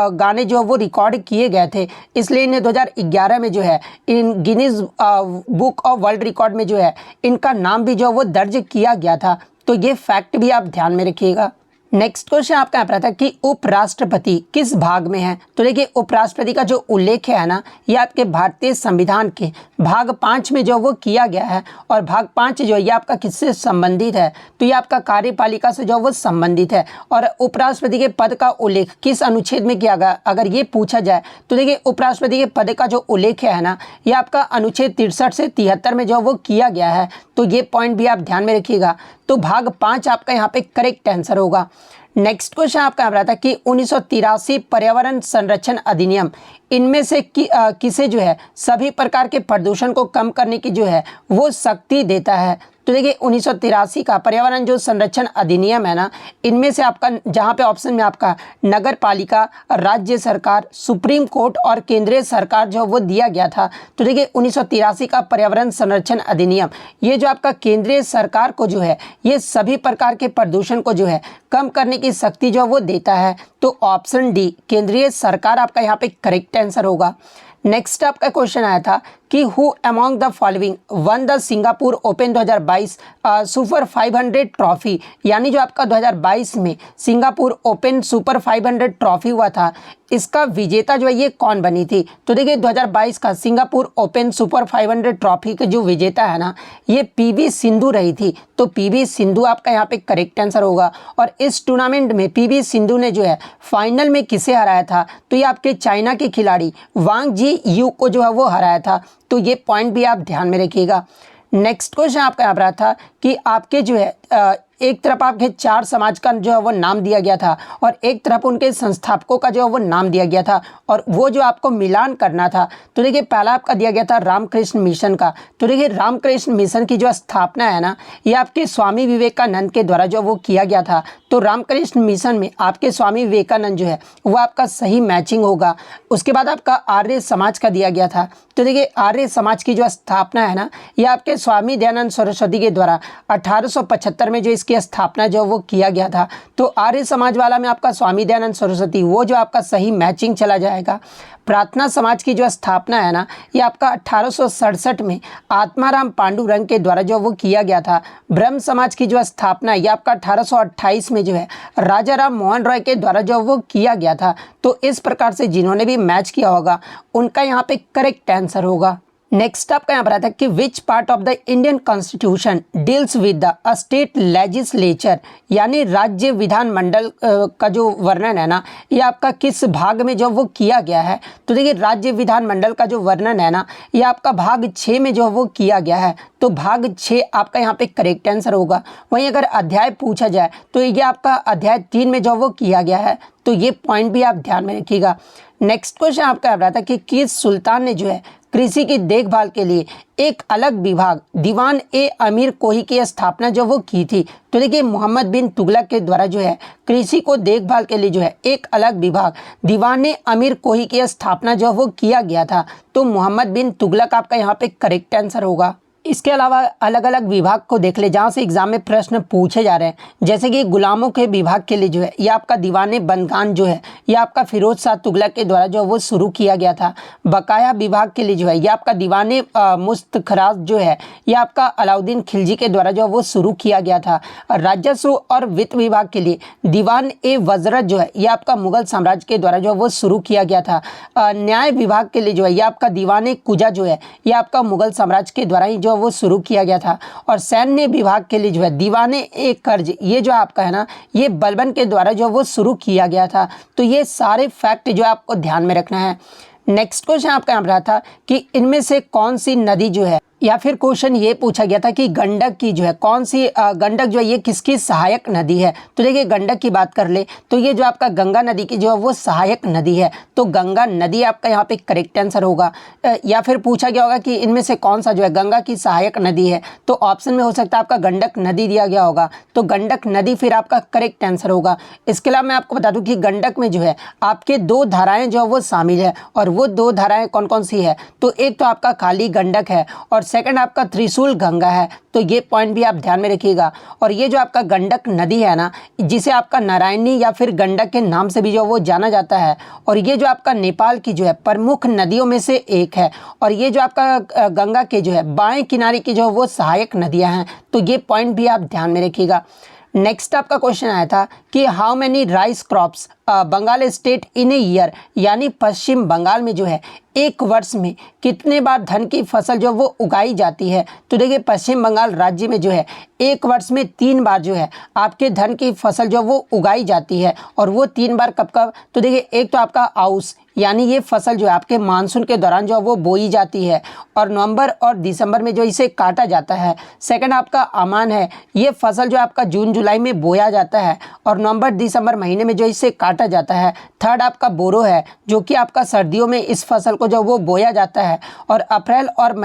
गाने जो वो रिकॉर्ड किए गए थे, इसलिए इन्हें 2011 में जो है in Guinness book of world record में जो है इनका नाम भी जो वो दर्ज किया गया था। तो ये फैक्ट भी आप ध्यान में रखिएगा। नेक्स्ट क्वेश्चन आपका यहाँ पर आता है कि उपराष्ट्रपति किस भाग में है। तो देखिए उपराष्ट्रपति का जो उल्लेख है ना ये आपके भारतीय संविधान के भाग 5 में जो वो किया गया है। और भाग 5 जो ये आपका किससे संबंधित है। तो ये आपका कार्यपालिका से जो वो संबंधित है। और उपराष्ट्रपति के पद का उल्लेख किस अनुच्छेद में किया गया अगर ये पूछा जाए तो देखिए उपराष्ट्रपति के पद का जो उल्लेख है ना ये आपका अनुच्छेद 63 से 73 में जो वो किया गया है। तो ये पॉइंट भी आप ध्यान में रखिएगा। तो भाग 5 आपका यहाँ पे करेक्ट आंसर होगा। नेक्स्ट क्वेश्चन आपका यहाँ पर आता है कि 1983 पर्यावरण संरक्षण अधिनियम इनमें से किसे जो है सभी प्रकार के प्रदूषण को कम करने की जो है वो शक्ति देता है। तो देखिए 1983 का पर्यावरण जो संरक्षण अधिनियम है ना इनमें से आपका जहाँ पे ऑप्शन में आपका नगर पालिका, राज्य सरकार, सुप्रीम कोर्ट और केंद्रीय सरकार जो वो दिया गया था। तो देखिए 1983 का पर्यावरण संरक्षण अधिनियम ये जो आपका केंद्रीय सरकार को जो है ये सभी प्रकार के प्रदूषण को जो है कम करने की शक्ति जो वो देता है। तो ऑप्शन डी केंद्रीय सरकार आपका यहाँ पे करेक्ट आंसर होगा। नेक्स्ट आपका क्वेश्चन आया था कि who among the following one the Singapore open 2022 super 500 trophy, यानी जो आपका 2022 में सिंगापुर ओपन सुपर 500 ट्रॉफी हुआ था इसका विजेता जो है ये कौन बनी थी। तो देखिए 2022 का सिंगापुर ओपन सुपर 500 ट्रॉफी के जो विजेता है ना ये पीवी सिंधु रही थी। तो पीवी सिंधु आपका यहाँ पे करेक्ट आंसर होगा। और इस टूर्नामेंट में पीवी सिंधु ने जो है फाइनल में किसे हराया था। तो ये आपके चाइना के खिलाड़ी वांग जी यू को जो है वो हराया था। तो ये पॉइंट भी आप ध्यान में रखिएगा। नेक्स्ट क्वेश्चन आपका यहाँ पर था कि आपके जो है एक तरफ आपके 4 समाज का जो है वो नाम दिया गया था और एक तरफ उनके संस्थापकों का जो है वो नाम दिया गया था और वो जो आपको मिलान करना था। तो देखिए पहला आपका दिया गया था रामकृष्ण मिशन का। तो देखिए रामकृष्ण मिशन की जो स्थापना है ना, ये आपके स्वामी विवेकानंद के द्वारा जो वो किया गया था। तो रामकृष्ण मिशन में आपके स्वामी विवेकानंद जो है वो आपका सही मैचिंग होगा। उसके बाद आपका आर्य समाज का दिया गया था। तो देखिए आर्य समाज की जो स्थापना है ना, ये आपके स्वामी दयानंद सरस्वती के द्वारा 1875 में जो इसकी स्थापना जो वो किया गया था। तो आर्य समाज वाला में आपका स्वामी दयानंद सरस्वती वो जो आपका सही मैचिंग चला जाएगा। प्रार्थना समाज की जो स्थापना है ना, ये आपका 1867 में आत्माराम पांडुरंग के द्वारा जो वो किया गया था। ब्रह्म समाज की जो स्थापना ये आपका 1828 में जो है राजा राम मोहन रॉय के द्वारा जो वो किया गया था। तो इस प्रकार से जिन्होंने भी मैच किया होगा उनका यहाँ पे करेक्ट आंसर होगा। नेक्स्ट आपका यहाँ पर आता है कि which part of the Indian constitution deals with the state legislature, यानी राज्य विधानमंडल का जो वर्णन है ना, ये आपका किस भाग में जो वो किया गया है। तो देखिए राज्य विधानमंडल का जो वर्णन है ना, ये आपका भाग 6 में जो वो किया गया है। तो भाग 6 आपका यहाँ पे करेक्ट आंसर होगा। वहीं अगर अध्याय पूछा जाए तो ये आपका अध्याय 3 में जो वो किया गया है। तो ये पॉइंट भी आप ध्यान में रखिएगा। नेक्स्ट क्वेश्चन आपका रहा था कि किस सुल्तान ने जो है कृषि की देखभाल के लिए एक अलग विभाग दीवान ए अमीर कोही की स्थापना जो वो की थी। तो देखिए मोहम्मद बिन तुगलक के द्वारा जो है कृषि को देखभाल के लिए जो है एक अलग विभाग दीवान ए अमीर कोही की स्थापना जो वो किया गया था। तो मोहम्मद बिन तुगलक आपका यहाँ पे करेक्ट आंसर होगा। इसके अलावा अलग अलग विभाग को देख ले जहाँ से एग्जाम में प्रश्न पूछे जा रहे हैं। जैसे कि गुलामों के विभाग के लिए जो है ये आपका दीवाने बंदगान जो है ये आपका फिरोज शाह तुगलक के द्वारा जो वो शुरू किया गया था। बकाया विभाग के लिए जो है ये आपका दीवाने मुस्तखराज जो है ये आपका अलाउद्दीन खिलजी के द्वारा जो वो शुरू किया गया था। राजस्व और वित्त विभाग के लिए दीवान ए वजरत जो है ये आपका मुगल साम्राज्य के द्वारा जो वो शुरू किया गया था। न्याय विभाग के लिए जो है ये आपका दीवाने कुजा जो है ये आपका मुगल साम्राज्य के द्वारा ही जो वो शुरू किया गया था। और सैन्य विभाग के लिए जो है दीवाने ए कर्ज ये जो आपका है ना, ये बलबन के द्वारा जो वो शुरू किया गया था। तो ये सारे फैक्ट जो आपको ध्यान में रखना है। नेक्स्ट क्वेश्चन आपका यहाँ रहा था कि इनमें से कौन सी नदी जो है, या फिर क्वेश्चन ये पूछा गया था कि गंडक की जो है कौन सी गंडक जो है ये किसकी सहायक नदी है। तो देखिए गंडक की बात कर ले तो ये जो आपका गंगा नदी की जो है वो सहायक नदी है। तो गंगा नदी आपका यहाँ पे करेक्ट आंसर होगा। या फिर पूछा गया होगा कि इनमें से कौन सा जो है गंगा की सहायक नदी है, तो ऑप्शन में हो सकता है आपका गंडक नदी दिया गया होगा। तो गंडक नदी फिर आपका करेक्ट आंसर होगा। इसके अलावा मैं आपको बता दूं कि गंडक में जो है आपके 2 धाराएं जो है वो शामिल है। और वो 2 धाराएं कौन कौन सी है, तो एक तो आपका काली गंडक है और सेकंड आपका त्रिशूल गंगा है। तो ये पॉइंट भी आप ध्यान में रखिएगा। और ये जो आपका गंडक नदी है ना, जिसे आपका नारायणी या फिर गंडक के नाम से भी जो वो जाना जाता है। और ये जो आपका नेपाल की जो है प्रमुख नदियों में से एक है। और ये जो आपका गंगा के जो है बाएं किनारे की जो वो सहायक नदियां हैं। तो ये पॉइंट भी आप ध्यान में रखिएगा। नेक्स्ट आपका क्वेश्चन आया था कि how many rice crops Bengal state in a year, यानी पश्चिम बंगाल में जो है एक वर्ष में कितने बार धान की फसल जो वो उगाई जाती है। तो देखिए पश्चिम बंगाल राज्य में जो है एक वर्ष में 3 बार जो है आपके धान की फसल जो वो उगाई जाती है। और वो 3 बार कब कब, तो देखिए एक तो आपका आउस, यानी ये फसल जो है आपके मानसून के दौरान जो वो बोई जाती है और नवंबर और दिसंबर में जो इसे काटा जाता है। सेकंड आपका अमान है, ये फसल जो आपका जून जुलाई में बोया जाता है और नवंबर दिसंबर महीने में जो इसे काटा जाता है। थर्ड आपका बोरो है, जो कि आपका सर्दियों में इस फसल को जो वो बोया जाता है और अप्रैल और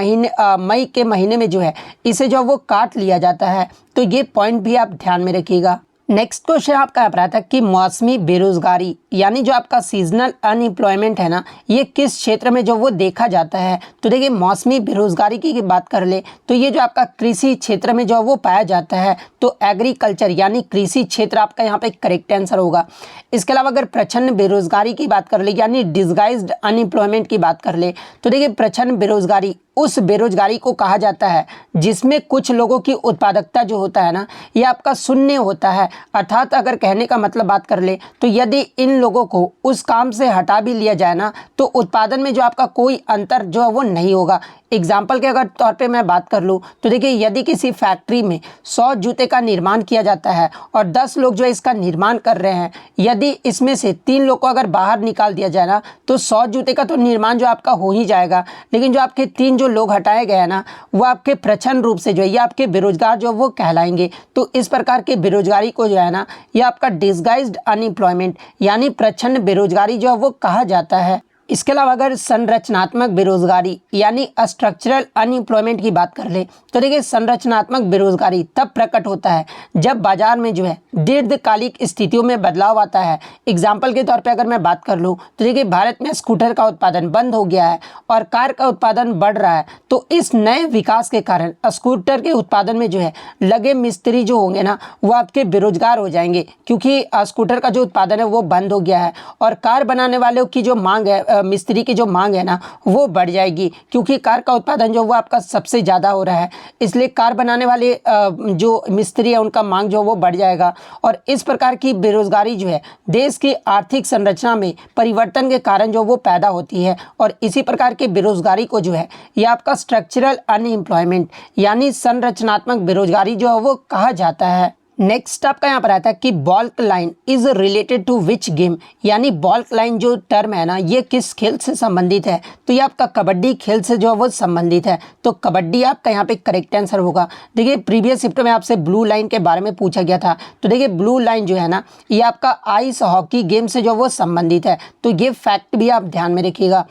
मई के महीने में जो है इसे जो वो काट लिया जाता है। तो ये पॉइंट भी आप ध्यान में रखिएगा। नेक्स्ट क्वेश्चन आपका रहा था कि मौसमी बेरोजगारी, यानी जो आपका सीजनल अनएम्प्लॉयमेंट है ना, ये किस क्षेत्र में जो वो देखा जाता है। तो देखिए मौसमी बेरोजगारी की बात कर ले तो ये जो आपका कृषि क्षेत्र में जो वो पाया जाता है। तो एग्रीकल्चर यानी कृषि क्षेत्र आपका यहाँ पे करेक्ट आंसर होगा। इसके अलावा अगर प्रच्छन्न बेरोजगारी की बात कर ले यानी डिस्गाइज्ड अनएम्प्लॉयमेंट की बात कर ले तो देखिए प्रच्छन्न बेरोजगारी उस बेरोजगारी को कहा जाता है जिसमें कुछ लोगों की उत्पादकता जो होता है ना, ये आपका शून्य होता है। अर्थात अगर कहने का मतलब बात कर ले तो यदि इन लोगों को उस काम से हटा भी लिया जाए ना तो उत्पादन में जो आपका कोई अंतर जो है वो नहीं होगा। एग्जाम्पल के अगर तौर पे मैं बात कर लूँ तो देखिए, यदि किसी फैक्ट्री में 100 जूते का निर्माण किया जाता है और 10 लोग जो है इसका निर्माण कर रहे हैं, यदि इसमें से 3 लोग को अगर बाहर निकाल दिया जाए ना तो 100 जूते का तो निर्माण जो आपका हो ही जाएगा, लेकिन जो आपके 3 जो लोग हटाए गए हैं ना वो आपके प्रच्छन्न रूप से जो है ये आपके बेरोजगार जो वो कहलाएंगे। तो इस प्रकार के बेरोजगारी को जो है ना ये आपका डिसगाइज्ड अनएम्प्लॉयमेंट यानी प्रच्छन्न बेरोजगारी जो है वो कहा जाता है। इसके अलावा अगर संरचनात्मक बेरोजगारी यानी स्ट्रक्चरल अनएम्प्लॉयमेंट की बात कर ले तो देखिए, संरचनात्मक बेरोजगारी तब प्रकट होता है जब बाजार में जो है दीर्घकालिक स्थितियों में बदलाव आता है। एग्जाम्पल के तौर पे अगर मैं बात कर लूँ तो देखिए, भारत में स्कूटर का उत्पादन बंद हो गया है और कार का उत्पादन बढ़ रहा है। तो इस नए विकास के कारण स्कूटर के उत्पादन में जो है लगे मिस्त्री जो होंगे ना वो आपके बेरोजगार हो जाएंगे, क्योंकि स्कूटर का जो उत्पादन है वो बंद हो गया है और कार बनाने वालों की जो मांग है, मिस्त्री की जो मांग है ना वो बढ़ जाएगी, क्योंकि कार का उत्पादन जो वो आपका सबसे ज़्यादा हो रहा है। इसलिए कार बनाने वाले जो मिस्त्री है उनका मांग जो वो बढ़ जाएगा और इस प्रकार की बेरोजगारी जो है देश की आर्थिक संरचना में परिवर्तन के कारण जो वो पैदा होती है और इसी प्रकार की बेरोजगारी को जो है ये आपका स्ट्रक्चरल अनएम्प्लॉयमेंट यानी संरचनात्मक बेरोजगारी जो है वो कहा जाता है। नेक्स्ट आपका यहाँ पर आता है कि balk line is related to which game, यानी बॉल्क लाइन जो टर्म है ना ये किस खेल से संबंधित है, तो ये आपका कबड्डी खेल से जो है वो संबंधित है। तो कबड्डी आपका यहाँ पे करेक्ट आंसर होगा। देखिए, प्रीवियस शिफ्ट में आपसे ब्लू लाइन के बारे में पूछा गया था, तो देखिए ब्लू लाइन जो है ना ये आपका आइस हॉकी गेम से जो वो संबंधित है, तो ये फैक्ट भी आप ध्यान में रखिएगा।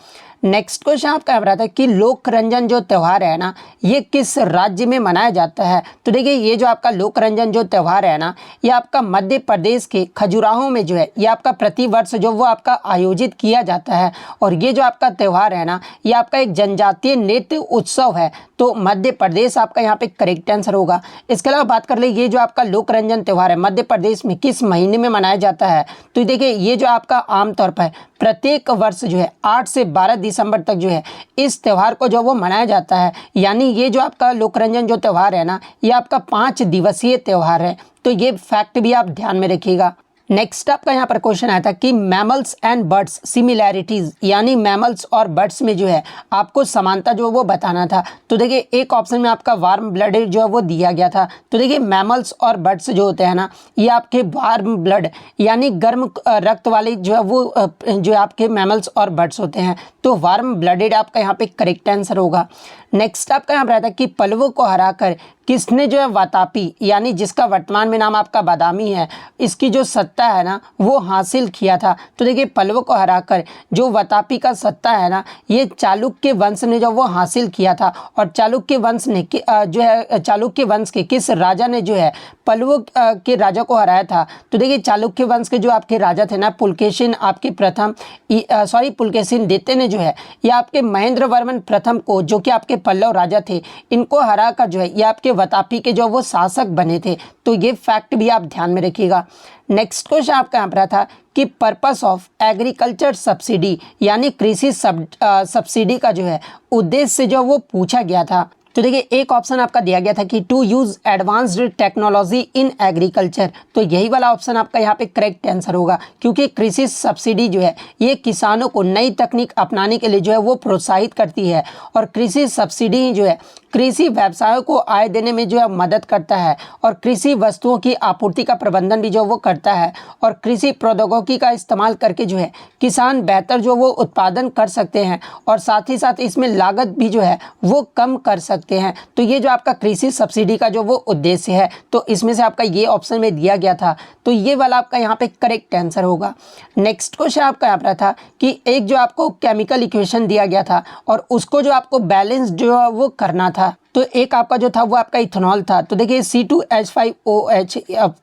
नेक्स्ट क्वेश्चन आपका यहाँ पर आता है कि लोक रंजन जो त्यौहार है ना ये किस राज्य में मनाया जाता है, तो देखिए ये जो आपका लोक रंजन जो त्यौहार है ना ये आपका मध्य प्रदेश के खजुराहो में जो है ये आपका प्रतिवर्ष जो वो आपका आयोजित किया जाता है और ये जो आपका त्यौहार है ना ये आपका एक जनजातीय नृत्य उत्सव है। तो मध्य प्रदेश आपका यहाँ पे करेक्ट आंसर होगा। इसके अलावा बात कर ले ये जो आपका लोक रंजन त्यौहार है मध्य प्रदेश में किस महीने में मनाया जाता है, तो देखिए ये जो आपका आमतौर पर प्रत्येक वर्ष जो है 8 से 12 दिसंबर तक जो है इस त्यौहार को जो वो मनाया जाता है। यानी ये जो आपका लोकरंजन जो त्यौहार है ना ये आपका 5 दिवसीय त्यौहार है, तो ये फैक्ट भी आप ध्यान में रखिएगा। नेक्स्ट आपका यहाँ पर क्वेश्चन आया था कि मैमल्स एंड बर्ड्स सिमिलैरिटीज़, यानी मैमल्स और बर्ड्स में जो है आपको समानता जो वो बताना था। तो देखिए एक ऑप्शन में आपका वार्म ब्लडेड जो है वो दिया गया था। तो देखिए मैमल्स और बर्ड्स जो होते हैं ना ये आपके वार्म ब्लड यानी गर्म रक्त वाले जो है वो जो आपके मैमल्स और बर्ड्स होते हैं। तो वार्म ब्लडेड आपका यहाँ पे करेक्ट आंसर होगा। नेक्स्ट आपका यहाँ पर आता है कि पल्लवों को हराकर किसने जो है वातापी यानी जिसका वर्तमान में नाम आपका बादामी है इसकी जो सत्ता है ना वो हासिल किया था। तो देखिए पल्लवों को हराकर जो वातापी का सत्ता है ना ये चालुक्य वंश ने जो वो हासिल किया था और चालुक्य वंश ने जो है चालुक्य वंश के किस राजा ने जो है पल्लवों के राजा को हराया था। तो देखिए चालुक्य वंश के जो आपके राजा थे ना पुलकेशिन आपके प्रथम पुलकेशिन द्वितीय ने जो है ये आपके महेंद्र वर्मन प्रथम को जो कि आपके पल्लव राजा थे इनको हराकर जो है ये आपके वातापी के जो वो शासक बने थे। तो ये फैक्ट भी आप ध्यान में रखिएगा। नेक्स्ट क्वेश्चन आपका यहाँ पर था कि पर्पस ऑफ एग्रीकल्चर सब्सिडी यानी कृषि सब्सिडी का जो है उद्देश्य जो वो पूछा गया था। तो देखिए एक ऑप्शन आपका दिया गया था कि to use advanced technology in agriculture, तो यही वाला ऑप्शन आपका यहाँ पे करेक्ट आंसर होगा, क्योंकि कृषि सब्सिडी जो है ये किसानों को नई तकनीक अपनाने के लिए जो है वो प्रोत्साहित करती है और कृषि सब्सिडी जो है कृषि व्यवसायों को आय देने में जो है मदद करता है और कृषि वस्तुओं की आपूर्ति का प्रबंधन भी जो वो करता है और कृषि प्रौद्योगिकी का इस्तेमाल करके जो है किसान बेहतर जो वो उत्पादन कर सकते हैं और साथ ही साथ इसमें लागत भी जो है वो कम कर सकते हैं। तो ये जो आपका कृषि सब्सिडी का जो वो उद्देश्य है तो इसमें से आपका ये ऑप्शन में दिया गया था, तो ये वाला आपका यहाँ पे करेक्ट आंसर होगा। नेक्स्ट क्वेश्चन आपका यहाँ पर था कि एक जो आपको केमिकल इक्वेशन दिया गया था और उसको जो आपको बैलेंस जो है वो करना था। तो एक आपका जो था वो आपका इथेनॉल था। तो देखिए C2H5OH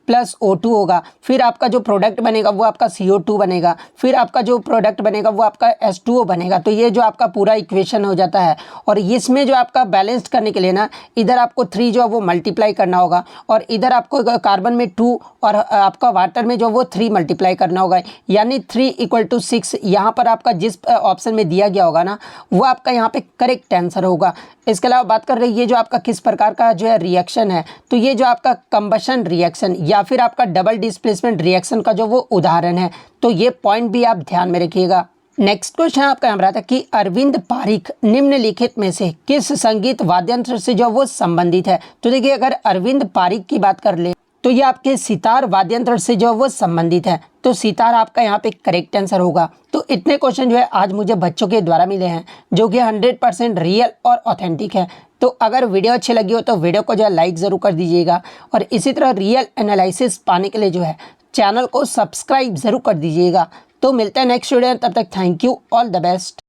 प्लस O2 होगा, फिर आपका जो प्रोडक्ट बनेगा वो आपका CO2 बनेगा, फिर आपका जो प्रोडक्ट बनेगा वो आपका H2O बनेगा। तो ये जो आपका पूरा इक्वेशन हो जाता है और इसमें जो आपका बैलेंस करने के लिए ना इधर आपको 3 जो है वो मल्टीप्लाई करना होगा और इधर आपको कार्बन में 2 और आपका वाटर में जो वो 3 मल्टीप्लाई करना होगा, यानी 3 = 6। यहाँ पर आपका जिस ऑप्शन में दिया गया होगा ना वो आपका यहाँ पे करेक्ट आंसर होगा। इसके अलावा बात कर रही ये जो आपका किस प्रकार का जो है रिएक्शन है, तो ये जो आपका कंबशन रिएक्शन या फिर आपका डबल डिस्प्लेसमेंट रिएक्शन का जो वो उदाहरण है, तो ये पॉइंट भी आप ध्यान में रखिएगा। नेक्स्ट क्वेश्चन आपका यहाँ रहा था कि अरविंद पारिख निम्नलिखित में से किस संगीत वाद्यंत्र से जो वो संबंधित है। तो देखिए, अगर अरविंद पारिख की बात कर ले तो ये आपके सितार वाद्यंत्र से जो वो संबंधित है, तो सितार आपका यहाँ पे करेक्ट आंसर होगा। तो इतने क्वेश्चन जो है आज मुझे बच्चों के द्वारा मिले हैं, जो कि 100% रियल और ऑथेंटिक है। तो अगर वीडियो अच्छी लगी हो तो वीडियो को जो है लाइक ज़रूर कर दीजिएगा, और इसी तरह रियल एनालिसिस पाने के लिए जो है चैनल को सब्सक्राइब ज़रूर कर दीजिएगा। तो मिलते हैं नेक्स्ट वीडियो, तब तक thank you, all the best.